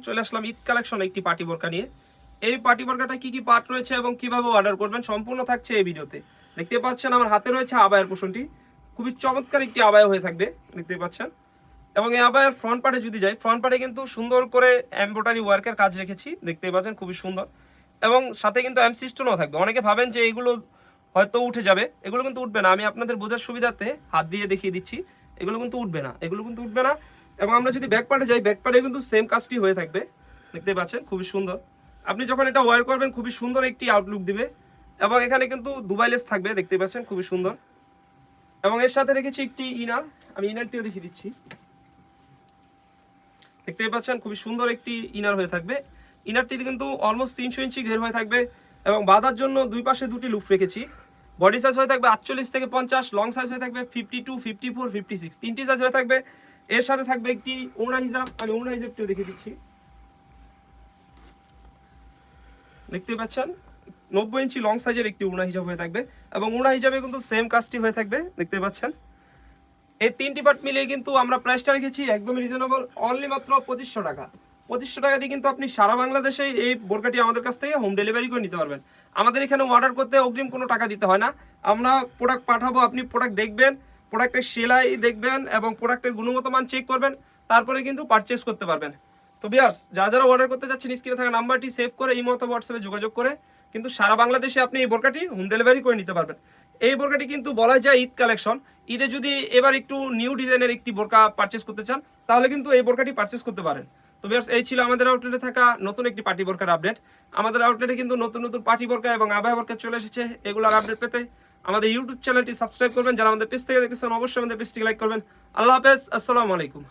চলে আসলাম ঈদ কালেকশন একটি পার্টি বোরকা নিয়ে। এই পার্টি বোরকাটা কি কি পার্ট রয়েছে এবং কিভাবে অর্ডার করবেন সম্পূর্ণ থাকছে এই ভিডিওতে। দেখতে পাচ্ছেন আমার হাতে রয়েছে আবায়ের পোষণটি, খুবই চমৎকার একটি আবায়া হয়ে থাকবে দেখতে পাচ্ছেন। এবং এই আবায়ের ফ্রন্ট পার্টে যদি যাই, ফ্রন্ট পার্টে কিন্তু সুন্দর করে এমব্রয়ডারি ওয়ার্কের কাজ রেখেছি দেখতে পাচ্ছেন, খুবই সুন্দর। এবং সাথে কিন্তু এমসি স্টোনও থাকবে। অনেকে ভাবেন যে এগুলো হয়তো উঠে যাবে, এগুলো কিন্তু উঠবে না। আমি আপনাদের বোঝার সুবিধাতে হাত দিয়ে দেখিয়ে দিচ্ছি, এগুলো কিন্তু উঠবে না, এগুলো কিন্তু উঠবে না। এবং আমরা যদি ব্যাক পার্টে যাই, ব্যাক পার্টে কিন্তু সেম কাজটি হয়ে থাকবে দেখতে পাচ্ছেন, খুবই সুন্দর। আপনি যখন এটা ওয়্যার করবেন খুবই সুন্দর একটি আউটলুক দিবে। এবং এখানে কিন্তু দুবাই লেস থাকবে দেখতে পাচ্ছেন, খুবই সুন্দর। এবং এর সাথে রেখেছি একটি ইনার, আমি ইনারটিও দেখিয়ে দিচ্ছি দেখতে পাচ্ছেন, খুবই সুন্দর একটি ইনার হয়ে থাকবে। ইনারটিতে কিন্তু অলমোস্ট 300 ইঞ্চি ঘের হয়ে থাকবে। এবং বাঁধার জন্য দুই পাশে দুটি লুপ রেখেছি। বডি সাইজ হয়ে থাকবে 48 থেকে 50, লং সাইজ হয়ে থাকবে 52, 54, 56, তিনটি সাইজ হয়ে থাকবে। এর সাথে থাকবে একটি ওড়না হিজাব, আমি ওড়না হিজাবটিও দেখিয়ে দিচ্ছি দেখতে পাচ্ছেন, 90 ইঞ্চি লং সাইজের একটি ওড়না হিজাব হয়ে থাকবে। এবং ওড়না হিজাবে কিন্তু সেম কাজটি হয়ে থাকবে দেখতে পাচ্ছেন। এই তিনটি পার্ট মিলিয়ে কিন্তু আমরা প্রাইসটা রেখেছি একদমই রিজনেবল, অনলি মাত্র 2500 টাকা। 2500 টাকা দিয়ে কিন্তু আপনি সারা বাংলাদেশে এই বোরকাটি আমাদের কাছ থেকে হোম ডেলিভারি করে নিতে পারবেন। আমাদের এখানে অর্ডার করতে অগ্রিম কোনো টাকা দিতে হয় না। আমরা প্রোডাক্ট পাঠাবো, আপনি প্রোডাক্ট দেখবেন, প্রোডাক্টের সেলাই দেখবেন এবং প্রোডাক্টের গুণগত মান চেক করবেন, তারপরে কিন্তু পারচেস করতে পারবেন। তো ভিউয়ার্স, যারা যারা অর্ডার করতে যাচ্ছেন স্ক্রিনে থাকা নাম্বারটি সেভ করে ইমো অথবা হোয়াটসঅ্যাপে যোগাযোগ করে কিন্তু সারা বাংলাদেশে আপনি এই বোরকাটি হোম ডেলিভারি করে নিতে পারবেন। এই বোরকাটি কিন্তু বলা যায় ঈদ কালেকশন। ঈদে যদি এবার একটু নিউ ডিজাইনের একটি বোরকা পারচেস করতে চান তাহলে কিন্তু এই বোরকাটি পারচেস করতে পারেন। তো ভিউয়ার্স, এই ছিল আমাদের আউটলেটে থাকা নতুন একটি পার্টি বোরকার আপডেট। আমাদের আউটলেটে কিন্তু নতুন নতুন পার্টি বোরকা এবং আবায়া বোরকা চলে এসেছে। এগুলোর আপডেট পেতে আমাদের ইউটিউব চ্যানেলটি সাবস্ক্রাইব করবেন। যারা আমাদের পেজ থেকে দেখতেছেন অবশ্যই আমাদের পেজটিকে লাইক করবেন। আল্লাহ হাফেজ, আসসালামু আলাইকুম।